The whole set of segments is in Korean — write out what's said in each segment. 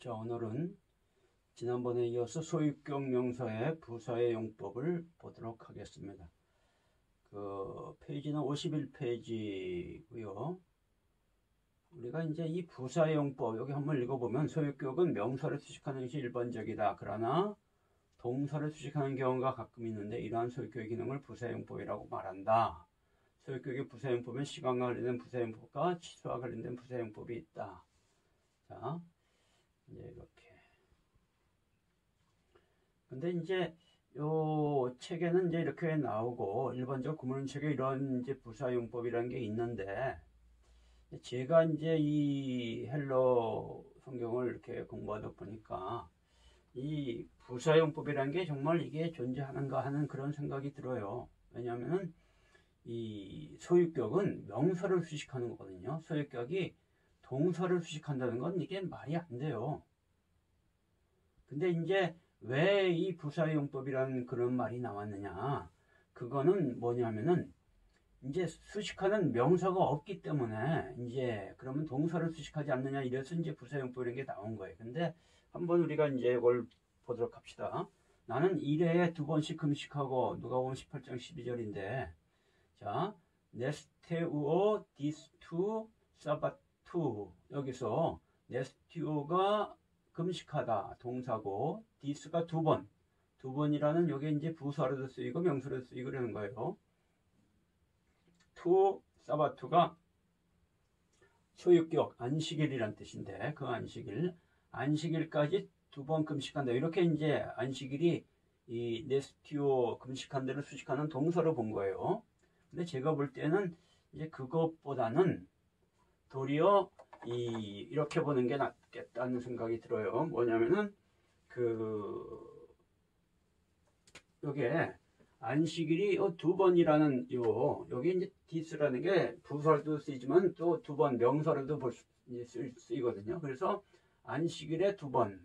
자, 오늘은 지난번에 이어서 소유격 명사의 부사의 용법을 보도록 하겠습니다. 페이지는 51페이지고요. 우리가 이제 이 부사의 용법 여기 한번 읽어보면 소유격은 명사를 수식하는 것이 일반적이다. 그러나 동사를 수식하는 경우가 가끔 있는데 이러한 소유격의 기능을 부사의 용법이라고 말한다. 소유격의 부사의 용법은 시간과 관련된 부사의 용법과 취소와 관련된 부사의 용법이 있다. 자, 이제 이렇게. 근데 이제 요 책에는 이제 이렇게 나오고 일반적 구문책에 이런 이제 부사용법이라는 게 있는데 제가 이제 이 헬러 성경을 이렇게 공부하다 보니까 이 부사용법이라는 게 정말 이게 존재하는가 하는 그런 생각이 들어요. 왜냐하면 이 소유격은 명사를 수식하는 거거든요. 소유격이 동사를 수식한다는 건 이게 말이 안 돼요. 근데 이제 왜 이 부사용법이라는 그런 말이 나왔느냐? 그거는 뭐냐면은 이제 수식하는 명사가 없기 때문에 이제 그러면 동사를 수식하지 않느냐 이래서 이제 부사용법이라는 게 나온 거예요. 근데 한번 우리가 이제 이걸 보도록 합시다. 나는 1회에 2번씩 금식하고 누가복음 18장 12절인데 자, 네스테우오 디스투 사바투 여기서 네스티오가 금식하다 동사고 디스가 두 번이라는 여기 이제 부사로도 쓰이고 명사로도 쓰이고 그러는 거예요. 투 사바투가 소유격 안식일이란 뜻인데 그 안식일까지 2번 금식한다. 이렇게 이제 안식일이 이 네스티오 금식한 데를 수식하는 동사로 본 거예요. 근데 제가 볼 때는 이제 그것보다는 도리어 이렇게 보는 게 낫겠다는 생각이 들어요. 뭐냐면은 요게 안식일이 2번이라는 여기 이제 디스라는 게 부사로도 쓰이지만 또 2번 명사로도 쓰이거든요. 그래서 안식일에 2번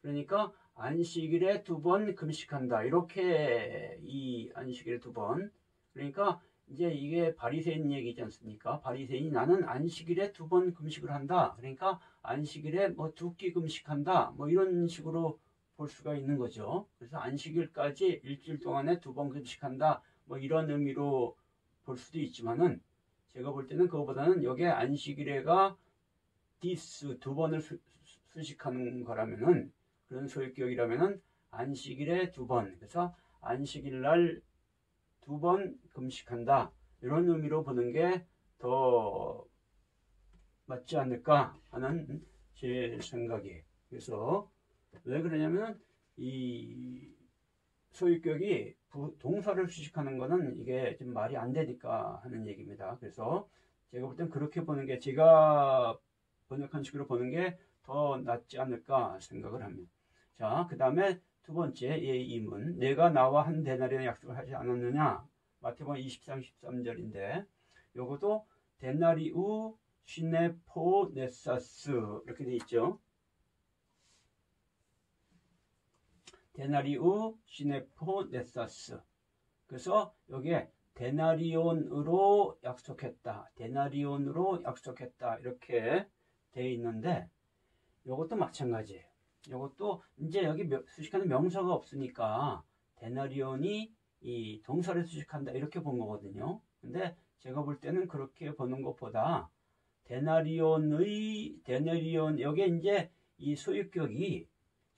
그러니까 안식일에 2번 금식한다. 이렇게 이 안식일에 2번 그러니까 이제 이게 바리새인 얘기지 않습니까? 바리새인이 나는 안식일에 2번 금식을 한다. 그러니까 안식일에 뭐 2끼 금식한다. 뭐 이런 식으로 볼 수가 있는 거죠. 그래서 안식일까지 일주일 동안에 2번 금식한다. 뭐 이런 의미로 볼 수도 있지만은 제가 볼 때는 그거보다는 여기에 안식일에가 디스 2번을 수식하는 거라면은 그런 소유격이라면은 안식일에 2번 그래서 안식일날 2번 금식한다. 이런 의미로 보는 게 더 맞지 않을까 하는 제 생각이에요. 그래서 왜 그러냐면 이 소유격이 동사를 수식하는 거는 이게 좀 말이 안 되니까 하는 얘기입니다. 그래서 제가 볼 땐 그렇게 보는 게 제가 번역한 식으로 보는 게 더 낫지 않을까 생각을 합니다. 자, 그 다음에 두 번째 예의문 내가 나와 한 데나리온 약속을 하지 않았느냐 마태복음 23, 13절인데 요것도 데나리우 시네포네사스 이렇게 돼 있죠. 데나리우 시네포네사스 그래서 여기에 데나리온으로 약속했다 이렇게 돼 있는데 요것도 마찬가지예요. 요것도 이제 여기 수식하는 명사가 없으니까 데나리온이 이 동사를 수식한다 이렇게 본 거거든요. 근데 제가 볼 때는 그렇게 보는 것보다 데나리온 여기에 이제 이 소유격이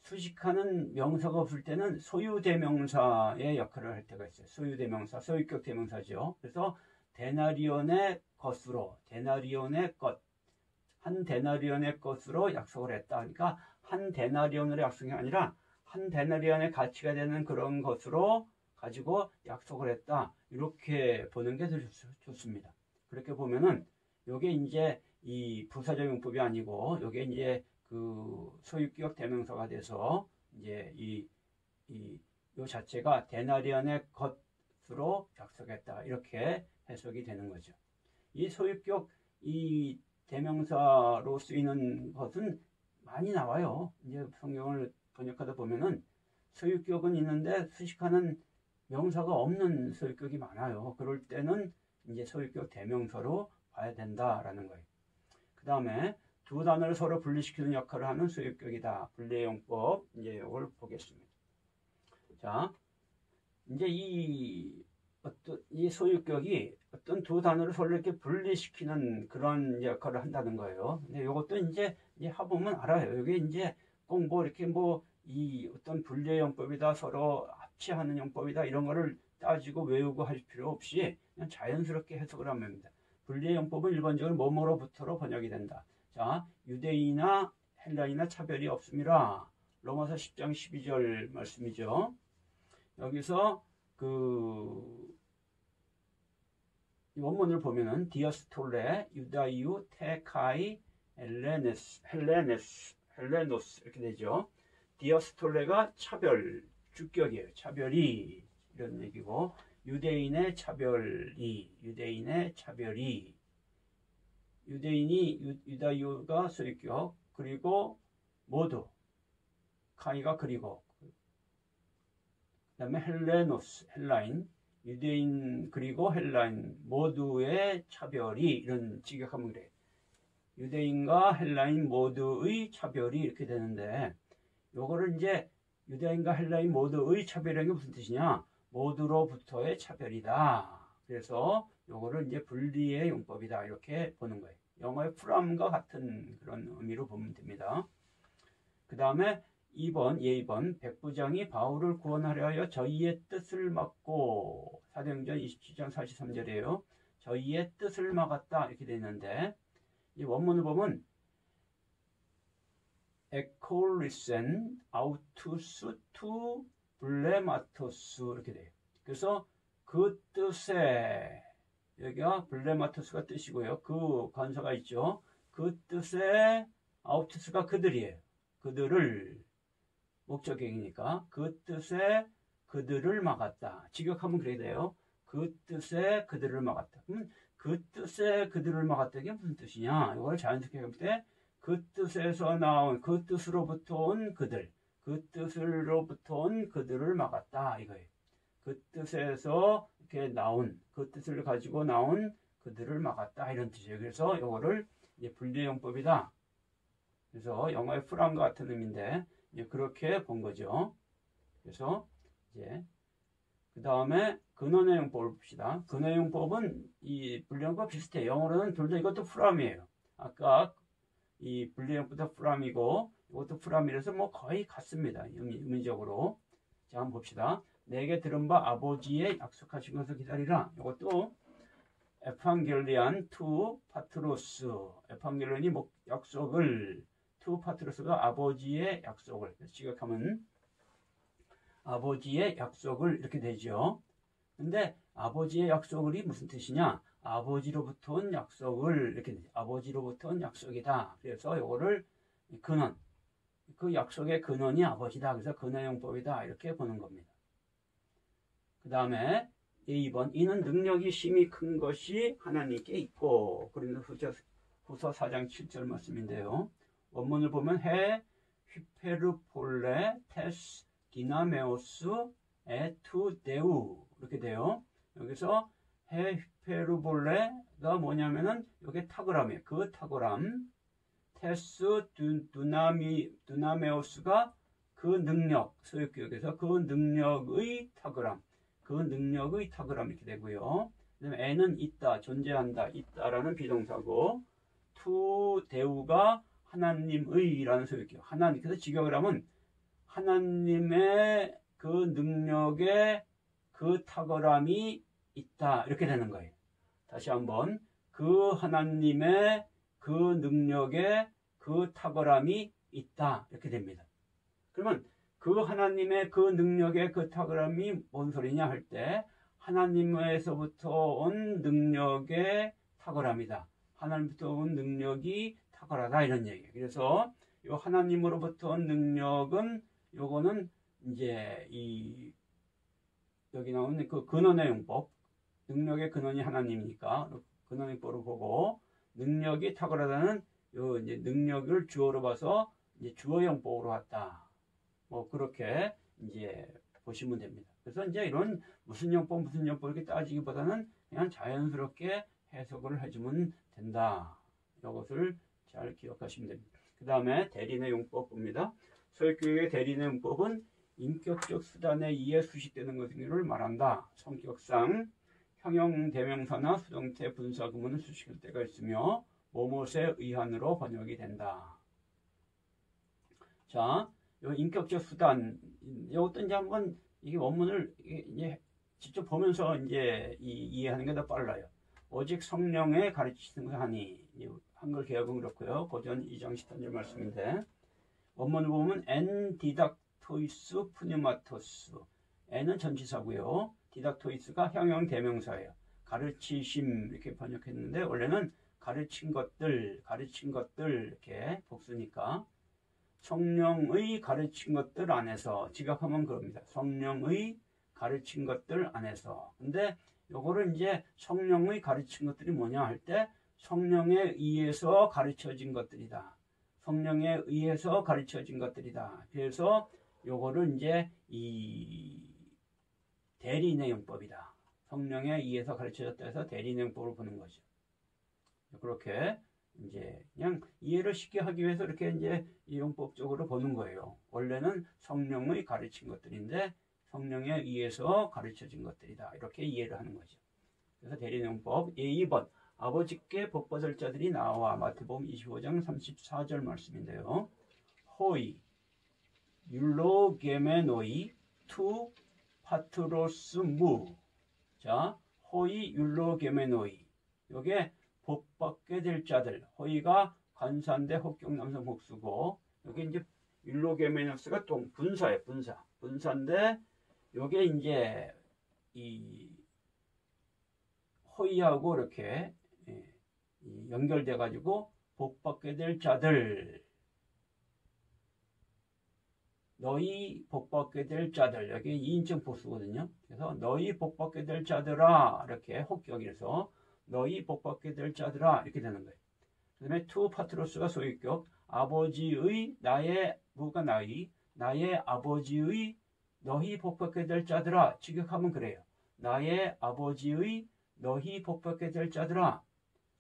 수식하는 명사가 없을 때는 소유대명사의 역할을 할 때가 있어요. 소유대명사, 소유격 대명사죠. 그래서 데나리온의 것으로 한 데나리온의 것으로 약속을 했다. 그러니까 한 데나리온으로 약속이 아니라 한 데나리온의 가치가 되는 그런 것으로 가지고 약속을 했다. 이렇게 보는 게 더 좋습니다. 그렇게 보면은 요게 이제 이 부사적 용법이 아니고 요게 이제 그 소유격 대명사가 돼서 이제 요 자체가 데나리온의 것으로 약속했다. 이렇게 해석이 되는 거죠. 이 소유격 이 대명사로 쓰이는 것은 많이 나와요. 이제 성경을 번역하다 보면은 소유격은 있는데 수식하는 명사가 없는 소유격이 많아요. 그럴 때는 이제 소유격 대명사로 봐야 된다라는 거예요. 그 다음에 두 단어를 서로 분리시키는 역할을 하는 소유격이다. 분리의 용법. 이제 이걸 보겠습니다. 자, 이제 이 소유격이 어떤 두 단어를 서로 이렇게 분리시키는 그런 역할을 한다는 거예요. 근데 이것도 이제 해보면 알아요. 이게 이제 꼭 뭐 이렇게 뭐 이 어떤 분리의 용법이다, 서로 합치하는 용법이다, 이런 거를 따지고 외우고 할 필요 없이 그냥 자연스럽게 해석을 하면 됩니다. 분리의 용법은 일반적으로 뭐뭐로부터로 번역이 된다. 자, 유대인이나 헬라인이나 차별이 없습니다. 로마서 10장 12절 말씀이죠. 여기서 원문을 보면은 디아스톨레, 유다이유, 테카이, 헬레노스 이렇게 되죠. 디아스톨레가 차별, 주격이에요. 차별이 이런 얘기고, 유대인의 차별이, 유대인이 유다이유가 소유격, 그리고 모두, 카이가 그리고, 그 다음에 헬레노스, 헬라인, 유대인 그리고 헬라인 모두의 차별이, 이런 직역하면 그래요. 유대인과 헬라인 모두의 차별이 이렇게 되는데, 요거를 이제 유대인과 헬라인 모두의 차별이라는 게 무슨 뜻이냐? 모두로부터의 차별이다. 그래서 요거를 이제 분리의 용법이다. 이렇게 보는 거예요. 영어의 프롬과 같은 그런 의미로 보면 됩니다. 그 다음에 2번, 예의번, 백부장이 바울을 구원하려 하여 저희의 뜻을 막고, 사도행전 27장 43절이에요. 저희의 뜻을 막았다. 이렇게 되어 있는데, 이 원문을 보면, 에콜리센 아우투스 투 블레마토스 이렇게 돼요. 그래서 그 뜻에, 여기가 블레마토스가 뜻이고요. 그 관사가 있죠. 그 뜻에 아우투스가 그들이에요. 그들을, 목적격이니까 그 뜻에 그들을 막았다. 직역하면 그래야 돼요. 그 뜻에 그들을 막았다. 그러면 그 뜻에 그들을 막았다. 이게 무슨 뜻이냐? 이걸 자연스럽게 볼 때 그 뜻에서 나온, 그 뜻으로부터 온 그들, 그 뜻으로부터 온 그들을 막았다. 이거예요. 그 뜻에서 이렇게 나온, 그 뜻을 가지고 나온 그들을 막았다. 이런 뜻이에요. 그래서 이거를 이제 분리용법이다. 그래서 영어의 프랑과 같은 의미인데, 이제 그렇게 본 거죠. 그래서 이제 그 다음에 근원의 용법을 봅시다. 근원의 용법은 이 분리용법 비슷해요. 영어로는 둘 다 이것도 프람이에요. 아까 이 분리용법도 프람이고 이것도 프람이라서 뭐 거의 같습니다. 의미적으로. 자, 한번 봅시다. 내게 들은 바 아버지의 약속하신 것을 기다리라. 이것도 에판겔리안 투 파트로스. 에판겔리안이 약속을, 투 파트로스가 아버지의 약속을, 지각하면 아버지의 약속을 이렇게 되죠. 근데 아버지의 약속이 무슨 뜻이냐? 아버지로부터 온 약속을 이렇게 되죠. 아버지로부터 온 약속이다. 그래서 이거를 근원, 그 약속의 근원이 아버지다. 그래서 근원용법이다. 이렇게 보는 겁니다. 그 다음에 2번, 이는 능력이 심히 큰 것이 하나님께 있고, 고린도후서 4장 7절 말씀인데요. 원문을 보면 해 휘페르폴레 테스 디나메오스 에투 데우 이렇게 돼요. 여기서 해 휘페르폴레가 뭐냐면은 이게 탁월함이에요. 그 탁월함. 테스 두나메오스가 그 능력, 소유격에서 그 능력의 탁월함. 그 능력의 탁월함 이렇게 되고요. 그다음에 에는 있다, 존재한다, 있다라는 비동사고, 투 데우가 하나님의라는 소유격. 하나님, 그래서 직역을 하면 하나님의 그 능력에 그 탁월함이 있다. 이렇게 되는 거예요. 다시 한번. 그 하나님의 그 능력에 그 탁월함이 있다. 이렇게 됩니다. 그러면 그 하나님의 그 능력에 그 탁월함이 뭔 소리냐 할 때 하나님에서부터 온 능력의 탁월함이다. 하나님부터 온 능력이 탁월하다. 이런 얘기예요. 그래서 이 하나님으로부터 온 능력은 요거는 이제 여기 나오는 그 근원의 용법, 능력의 근원이 하나님이니까 근원의 용법으로 보고, 능력이 탁월하다는 요 이제 능력을 주어로 봐서 이제 주어 용법으로 왔다. 뭐 그렇게 이제 보시면 됩니다. 그래서 이제 이런 무슨 용법 이렇게 따지기보다는 그냥 자연스럽게 해석을 해주면 된다. 이것을 잘 기억하시면 됩니다. 그 다음에 대리인의 용법 봅니다. 소유격의 대리인의 용법은 인격적 수단에 의해 수식되는 것을 말한다. 성격상 형용 대명사나 수동태 분사 구문을 수식할 때가 있으며 뭐뭇에 의한으로 번역이 된다. 자, 요 인격적 수단, 이것도 이제 한번 이게 원문을 이제 직접 보면서 이제 이해하는 게 더 빨라요. 오직 성령의 가르치는 하니, 한글 개혁은 그렇고요. 고전 2장 13절 말씀인데, 원문을 보면 엔 디닥토이스 푸니마토스, 엔은 전치사고요. 디닥토이스가 형용 대명사예요. 가르치심 이렇게 번역했는데 원래는 가르친 것들 이렇게 복수니까 성령의 가르친 것들 안에서 지각하면 그럽니다. 성령의 가르친 것들 안에서. 근데 요거를 이제 성령의 가르친 것들이 뭐냐 할 때 성령에 의해서 가르쳐진 것들이다. 성령에 의해서 가르쳐진 것들이다. 그래서 요거를 이제 이 대리인의 용법이다. 성령에 의해서 가르쳐졌다 해서 대리인의 용법을 보는 거죠. 그렇게 이제 그냥 이해를 쉽게 하기 위해서 이렇게 이제 이 용법적으로 보는 거예요. 원래는 성령의 가르친 것들인데 성령에 의해서 가르쳐진 것들이다. 이렇게 이해를 하는 거죠. 그래서 대리인의 용법 2번 아버지께 복받을 자들이 나와 마태복음 25장 34절 말씀인데요. 호이 율로게메노이 투 파트로스 무. 자, 호이 율로게메노이. 요게 복받게 될 자들. 호이가 관사인데 혹격남성 복수고 여기 이제 율로게메노스가 또 분사예요. 분사인데 요게 이제 이 호이하고 이렇게 연결돼 가지고 복받게 될 자들. 너희 복받게 될 자들. 여기 2인칭 복수거든요. 그래서 너희 복받게 될 자들아 이렇게 혹격해서 너희 복받게 될 자들아 이렇게 되는 거예요. 그 다음에 투 파트로스가 소유격 아버지의 나의 무가 나의 아버지의 너희 복받게 될 자들아 직역하면 그래요. 나의 아버지의 너희 복받게 될 자들아.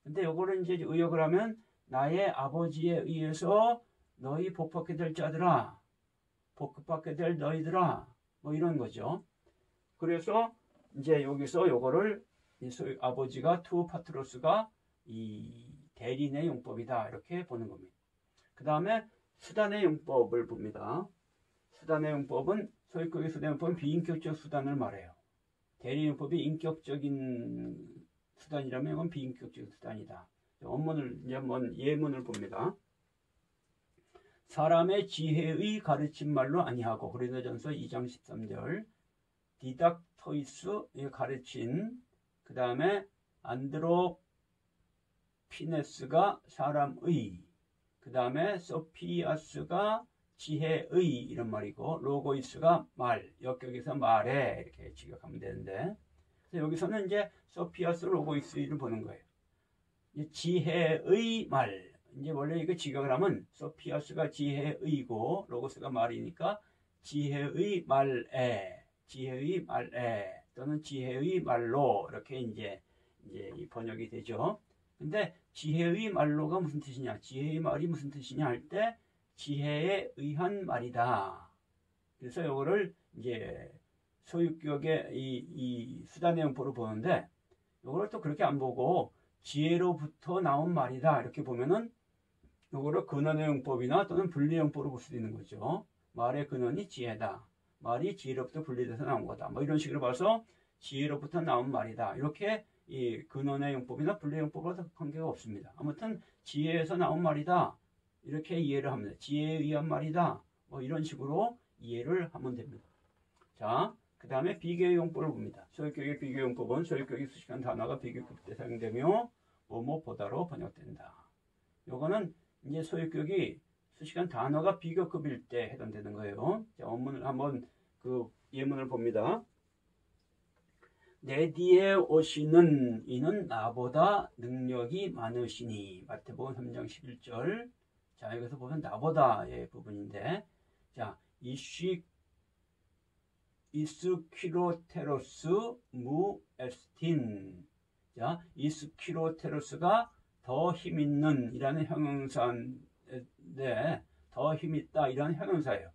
근데 요거를 이제 의역을 하면 나의 아버지에 의해서 너희 복받게 될 자들아. 복받게 될 너희들아. 뭐 이런 거죠. 그래서 이제 여기서 요거를 아버지가 투 파트로스가 이 대리인의 용법이다. 이렇게 보는 겁니다. 그 다음에 수단의 용법을 봅니다. 수단의 용법은 소유격의 수단의 용법은 비인격적 수단을 말해요. 대리인 용법이 인격적인 수단이라면 이건 비인격적 수단이다. 원문을 이제 한번 예문을 봅니다. 사람의 지혜의 가르친 말로 아니하고 고린도전서 2장 13절 디닥토이스 가르친 그 다음에 안드로피네스가 사람의 그 다음에 소피아스가 지혜의 이런 말이고 로고이스가 말 역격에서 말에 이렇게 직역하면 되는데 그래서 여기서는 이제 소피아스 로고이스를 보는 거예요. 지혜의 말 이제 원래 이거 직역을 하면 소피아스가 지혜의고 로고스가 말이니까 지혜의 말에 또는 지혜의 말로 이렇게 이제 이 번역이 되죠. 근데 지혜의 말로가 무슨 뜻이냐? 지혜의 말이 무슨 뜻이냐 할 때 지혜에 의한 말이다. 그래서 이거를 이제 소유격의 이 수단의 용법으로 보는데 이거를 또 그렇게 안 보고 지혜로부터 나온 말이다 이렇게 보면은 이거를 근원의 용법이나 또는 분리 용법으로 볼 수도 있는 거죠. 말의 근원이 지혜다. 말이 지혜로부터 분리돼서 나온 거다. 뭐 이런 식으로 봐서 지혜로부터 나온 말이다. 이렇게 이 근원의 용법이나 분리 용법과 관계가 없습니다. 아무튼 지혜에서 나온 말이다. 이렇게 이해를 합니다. 지혜에 의한 말이다. 뭐 이런 식으로 이해를 하면 됩니다. 자, 그 다음에 비교의 용법을 봅니다. 소유격의 비교의 용법은 소유격이 수식한 단어가 비교급 때 사용되며 뭐뭐보다로 번역된다. 요거는 이제 소유격이 수식한 단어가 비교급일 때 해당되는 거예요. 자, 원문을 한번 그 예문을 봅니다. 내 뒤에 오시는 이는 나보다 능력이 많으시니 마태복음 3장 11절. 자, 여기서 보면 나보다의 부분인데 자, 이스키로테로스 무 에스틴. 자, 이스키로테로스가 더 힘있는 이라는 형용사인데 더 힘있다 이런 형용사예요.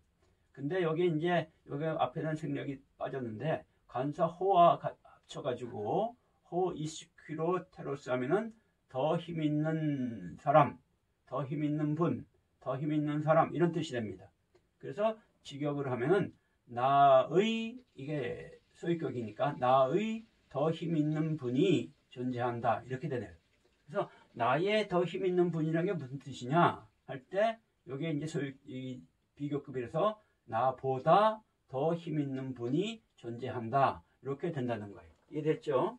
근데 여기 이제 여기 앞에는 생략이 빠졌는데 관사 호와 합쳐가지고 호 이스퀴로 테로스 하면은 더 힘있는 사람, 더 힘있는 분, 더 힘있는 사람 이런 뜻이 됩니다. 그래서 직역을 하면은 나의 이게 소유격이니까 나의 더 힘있는 분이 존재한다 이렇게 되네요. 그래서 나의 더 힘있는 분이라는 게 무슨 뜻이냐 할 때 여기에 이제 이 비교급이라서 나보다 더 힘있는 분이 존재한다 이렇게 된다는 거예요. 이해됐죠?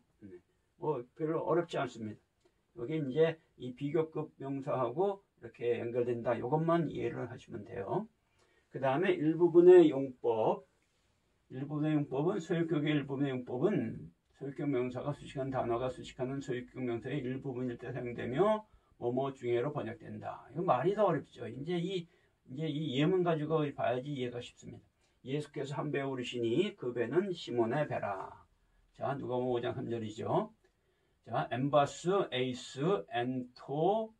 뭐 별로 어렵지 않습니다. 여기 이제 이 비교급 명사하고 이렇게 연결된다. 이것만 이해를 하시면 돼요. 그 다음에 일부분의 용법. 일부분의 용법은 소유격의 일부분의 용법은 소유격 명사가 수식한 단어가 수식하는 소유격 명사의 일부분일 때 사용되며 뭐뭐 중에로 번역된다. 이거 말이 더 어렵죠. 이제 이 예문 가지고 봐야지 이해가 쉽습니다. 예수께서 한 배 오르시니 그 배는 시몬의 배라. 자, 누가복음 5장 3절이죠. 자, 엠바스, 에이스, 엔토,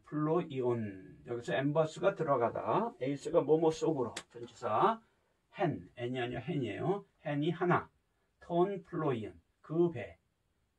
플로이온. 여기서 엠바스가 들어가다. 에이스가 뭐뭐 속으로. 전치사 헨, n이 아니라 헨이에요. 헨이 하나. 톤 플로이온. 그 배.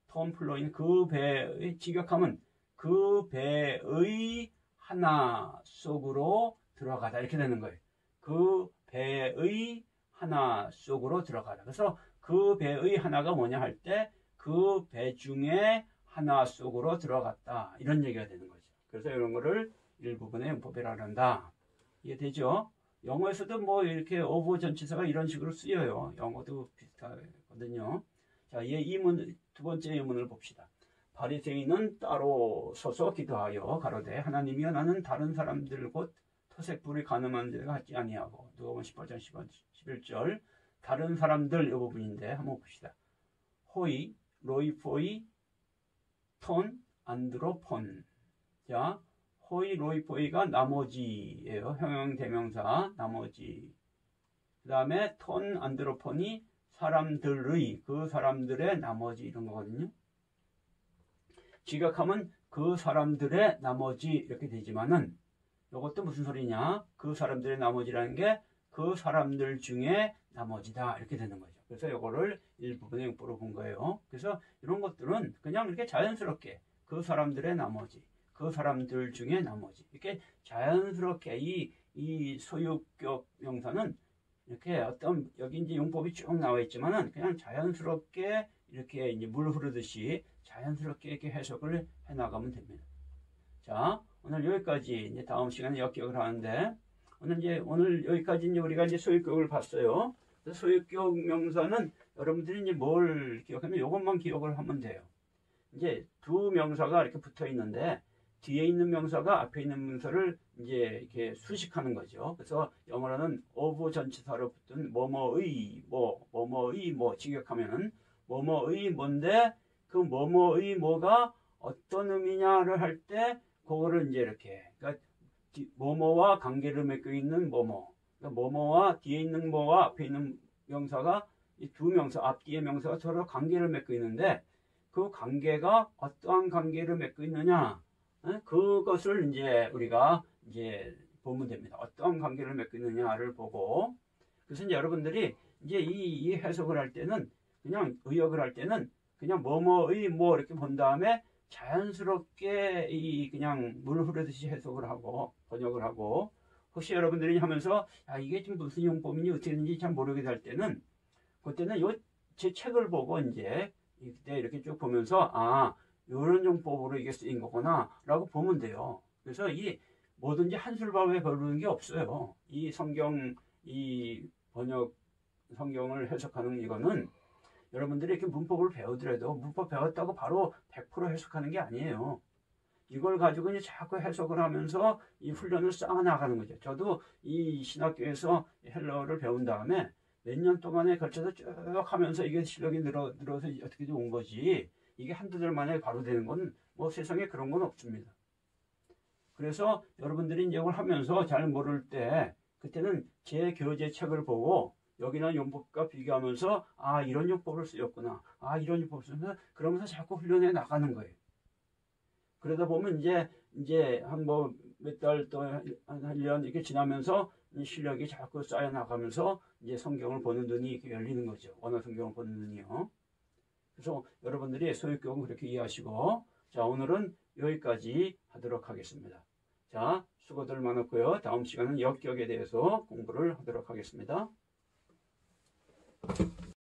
톤 플로이온 그 배의 직역하면 그 배의 하나 속으로 들어가다 이렇게 되는 거예요. 그 배의 하나 속으로 들어가다. 그래서 그 배의 하나가 뭐냐 할 때 그 배 중에 하나 속으로 들어갔다 이런 얘기가 되는 거죠. 그래서 이런 거를 일부분의 용법이라고 한다. 이해되죠? 영어에서도 뭐 이렇게 오브 전치사가 이런 식으로 쓰여요. 영어도 비슷하거든요. 자, 두 번째 예문을 봅시다. 바리새인은 따로 서서 기도하여 가로되 하나님이여 나는 다른 사람들 곧 토색불이 가늠한 자가 같지 아니하고. 누가복음 18장 11절 다른 사람들 이 부분인데 한번 봅시다. 호이, 로이포이, 톤, 안드로폰. 자, 호이, 로이포이가 나머지예요. 형용 대명사 나머지. 그 다음에 톤, 안드로폰이 사람들의, 그 사람들의 나머지 이런 거거든요. 직역하면 그 사람들의 나머지 이렇게 되지만은 이것도 무슨 소리냐? 그 사람들의 나머지라는 게 그 사람들 중에 나머지다 이렇게 되는 거죠. 그래서 이거를 일부분의 용법으로 본 거예요. 그래서 이런 것들은 그냥 이렇게 자연스럽게 그 사람들의 나머지, 그 사람들 중에 나머지 이렇게 자연스럽게 이 소유격 명사는 이렇게 어떤 여기 이제 용법이 쭉 나와 있지만은 그냥 자연스럽게 이렇게 이제 물 흐르듯이 자연스럽게 이렇게 해석을 해 나가면 됩니다. 자, 오늘 여기까지 이제 다음 시간에 역기억을 하는데 오늘 여기까지 이제 우리가 이제 소유격을 봤어요. 그래서 소유격 명사는 여러분들이 이제 뭘 기억하면 이것만 기억을 하면 돼요. 이제 두 명사가 이렇게 붙어 있는데 뒤에 있는 명사가 앞에 있는 명사를 이제 이렇게 수식하는 거죠. 그래서 영어로는 of 전치사로 붙은 뭐뭐의 뭐 직역하면은 뭐뭐의 뭔데 그 뭐뭐의 뭐가 어떤 의미냐를 할 때 그거를 이제 이렇게 그러니까 뭐뭐와 관계를 맺고 있는 뭐뭐 그러니까 뭐뭐와 뒤에 있는 뭐와 앞에 있는 명사가 이 두 명사 앞뒤의 명사가 서로 관계를 맺고 있는데 그 관계가 어떠한 관계를 맺고 있느냐 그것을 이제 우리가 이제 보면 됩니다. 어떠한 관계를 맺고 있느냐를 보고 그래서 이제 여러분들이 이제 이 해석을 할 때는 그냥 의역을 할 때는 그냥 뭐뭐의 뭐 이렇게 본 다음에 자연스럽게 그냥 물 흐르듯이 해석을 하고 번역을 하고 혹시 여러분들이 하면서 이게 지금 무슨 용법인지 어떻게 되는지 잘 모르게 될 때는 그때는 제 책을 보고 이제 이때 이렇게 쭉 보면서 이런 용법으로 이게 쓰인 거구나 라고 보면 돼요. 그래서 이 뭐든지 한술밥에 배우는 게 없어요. 이 번역 성경을 해석하는 이거는 여러분들이 이렇게 문법을 배우더라도 문법 배웠다고 바로 100% 해석하는 게 아니에요. 이걸 가지고 이제 자꾸 해석을 하면서 이 훈련을 쌓아 나가는 거죠. 저도 이 신학교에서 헬러어를 배운 다음에 몇 년 동안에 걸쳐서 쭉 하면서 이게 실력이 늘어서 어떻게 온 거지. 이게 한두 달 만에 바로 되는 건 뭐 세상에 그런 건 없습니다. 그래서 여러분들이 이제 이걸 하면서 잘 모를 때 그때는 제 교재 책을 보고 여기는 용법과 비교하면서 이런 용법을 쓰였구나. 이런 용법을 쓰면서 그러면서 자꾸 훈련해 나가는 거예요. 그러다 보면 이제 한 뭐 몇 달 또 한 1년 이렇게 지나면서 실력이 자꾸 쌓여 나가면서 이제 성경을 보는 눈이 이렇게 열리는 거죠. 언어 성경을 보는 눈이요. 그래서 여러분들이 소유격은 그렇게 이해하시고, 자, 오늘은 여기까지 하도록 하겠습니다. 자, 수고들 많았고요. 다음 시간은 역격에 대해서 공부를 하도록 하겠습니다.